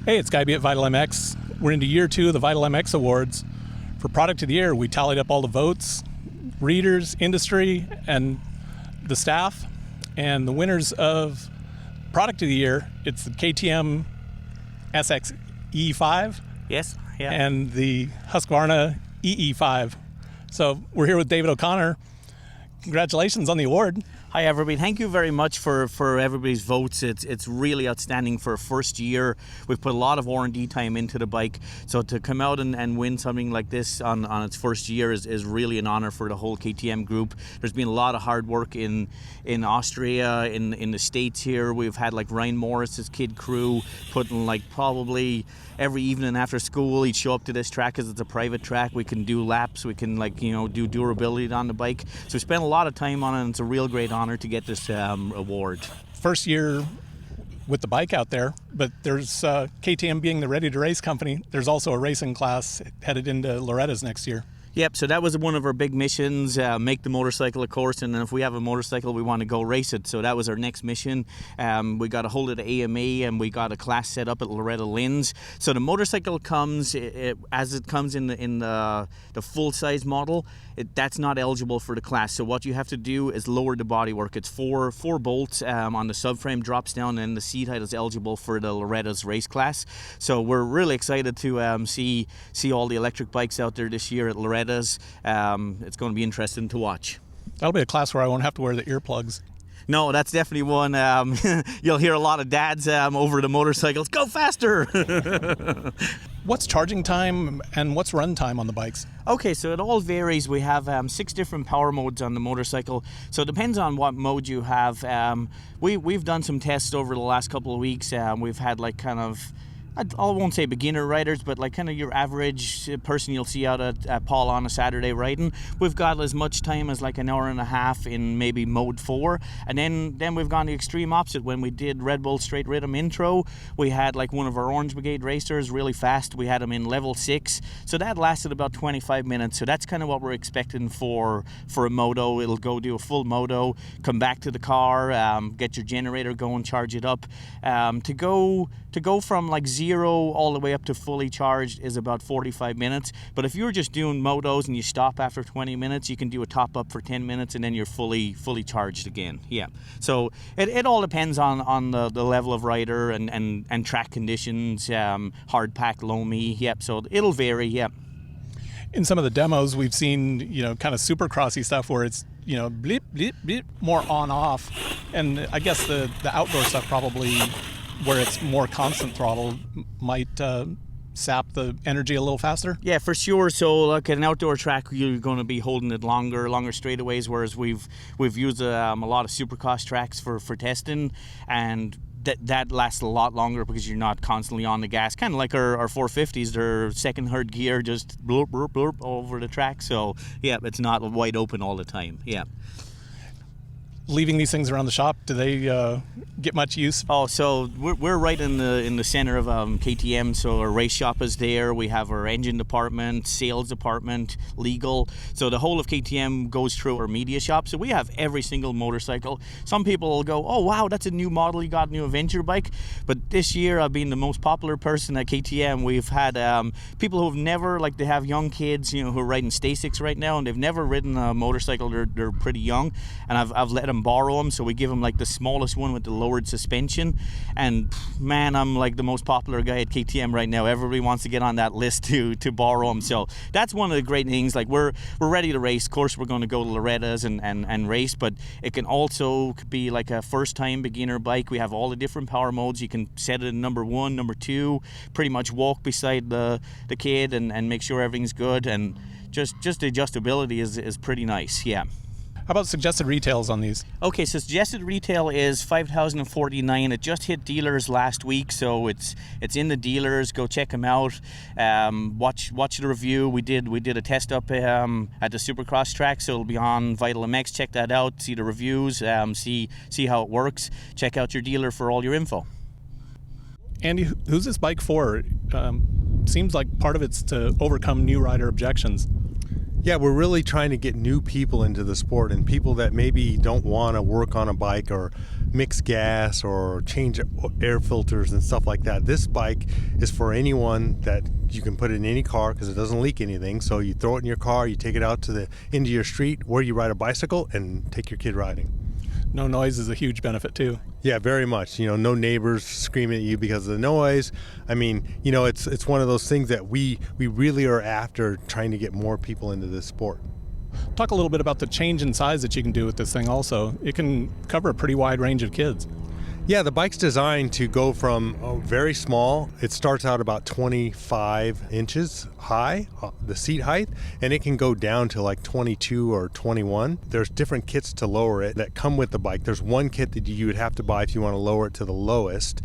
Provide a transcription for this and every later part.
Hey, it's Guy B at Vital MX. We're into year 2 of the Vital MX Awards. For Product of the Year, we tallied up all the votes, readers, industry, and the staff. And the winners of Product of the Year, it's the KTM SX E5. Yes, yeah. And the Husqvarna EE5. So we're here with David O'Connor. Congratulations on the award. Hi everybody, thank you very much for everybody's votes. It's really outstanding for a first year. We've put a lot of R&D time into the bike, so to come out and win something like this on its first year is really an honor for the whole KTM group. There's been a lot of hard work in Austria, in the States here. We've had like Ryan Morris's kid crew putting like probably every evening after school he'd show up to this track because it's a private track. We can do laps, we can do durability on the bike. So we spent a lot of time on it, and it's a real great honor to get this award. First year with the bike out there, but there's KTM being the Ready to Race company. There's also a racing class headed into Loretta's next year. Yep, so that was one of our big missions, make the motorcycle a course, and then if we have a motorcycle, we want to go race it. So that was our next mission. We got a hold of the AMA, and we got a class set up at Loretta Lynn's. So the motorcycle comes, as it comes in the full-size model, that's not eligible for the class. So what you have to do is lower the bodywork. It's four bolts on the subframe, drops down, and the seat height is eligible for the Loretta's race class. So we're really excited to see all the electric bikes out there this year at Loretta's. It's going to be interesting to watch. That'll be a class where I won't have to wear the earplugs. No, that's definitely one. You'll hear a lot of dads over the motorcycles, go faster! What's charging time and what's run time on the bikes? Okay, so it all varies. We have 6 different power modes on the motorcycle, so it depends on what mode you have. We've done some tests over the last couple of weeks. We've had like kind of, I won't say beginner riders, but like kind of your average person you'll see out at Paul on a Saturday riding. We've got as much time as like an hour and a half in maybe mode 4, and then we've gone the extreme opposite. When we did Red Bull Straight Rhythm Intro, we had like one of our Orange Brigade racers really fast. We had him in level 6, so that lasted about 25 minutes. So that's kind of what we're expecting for a moto. It'll go do a full moto, come back to the car, get your generator going, charge it up. To go from like 0 all the way up to fully charged is about 45 minutes. But if you're just doing motos and you stop after 20 minutes, you can do a top up for 10 minutes and then you're fully charged again. Yeah. So it all depends on the level of rider and track conditions, hard pack, low me. Yep. So it'll vary. Yep. In some of the demos, we've seen, kind of supercrossy stuff where it's, bleep, bleep, bleep, more on off. And I guess the outdoor stuff probably, where it's more constant throttle, might sap the energy a little faster? Yeah, for sure. So like at an outdoor track, you're going to be holding it longer straightaways, whereas we've used a lot of supercross tracks for testing, and that lasts a lot longer because you're not constantly on the gas. Kind of like our 450s, they're second, third gear, just blurp, blurp, blurp over the track. So yeah, it's not wide open all the time. Yeah. Leaving these things around the shop, do they get much use? Oh, so we're right in the center of KTM. So our race shop is there. We have our engine department, sales department, legal. So the whole of KTM goes through our media shop. So we have every single motorcycle. Some people will go, "Oh wow, that's a new model. You got a new adventure bike." But this year, I've been the most popular person at KTM. We've had people who've never, like, they have young kids, who are riding Stasics right now, and they've never ridden a motorcycle. They're pretty young, and I've let them borrow them. So we give them like the smallest one with the lowered suspension, and man, I'm like the most popular guy at KTM right now. Everybody wants to get on that list to borrow them. So that's one of the great things. Like we're ready to race. Of course, we're going to go to Loretta's and race, but it can also be like a first time beginner bike. We have all the different power modes. You can set it in number 1, number 2, pretty much walk beside the kid and make sure everything's good, and just the adjustability is pretty nice. Yeah. How about suggested retails on these? Okay, so suggested retail is $5,049. It just hit dealers last week, so it's in the dealers. Go check them out. Watch the review. We did a test up at the Supercross track, so it'll be on Vital MX. Check that out. See the reviews. See how it works. Check out your dealer for all your info. Andy, who's this bike for? Seems like part of it's to overcome new rider objections. Yeah, we're really trying to get new people into the sport, and people that maybe don't want to work on a bike or mix gas or change air filters and stuff like that. This bike is for anyone that you can put it in any car because it doesn't leak anything. So you throw it in your car, you take it out to the end of your street where you ride a bicycle and take your kid riding. No noise is a huge benefit too. Yeah, very much. No neighbors screaming at you because of the noise. I mean, it's one of those things that we really are after, trying to get more people into this sport. Talk a little bit about the change in size that you can do with this thing also. It can cover a pretty wide range of kids. Yeah, the bike's designed to go from very small. It starts out about 25 inches high, the seat height, and it can go down to like 22 or 21. There's different kits to lower it that come with the bike. There's one kit that you would have to buy if you want to lower it to the lowest,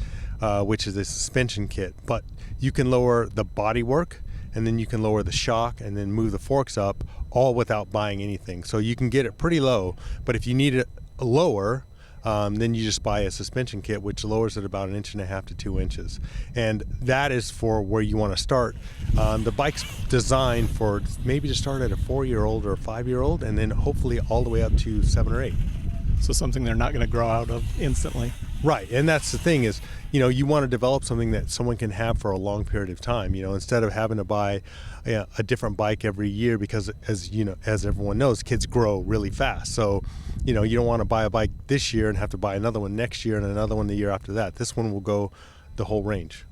which is a suspension kit. But you can lower the bodywork, and then you can lower the shock and then move the forks up, all without buying anything. So you can get it pretty low, but if you need it lower, then you just buy a suspension kit, which lowers it about 1.5 inches to 2 inches. And that is for where you want to start. The bike's designed for maybe to start at a 4-year-old or a 5-year-old, and then hopefully all the way up to 7 or 8. So something they're not going to grow out of instantly. Right, and that's the thing is, you want to develop something that someone can have for a long period of time. Instead of having to buy a different bike every year, because as everyone knows, kids grow really fast. So, you don't want to buy a bike this year and have to buy another one next year and another one the year after that. This one will go the whole range.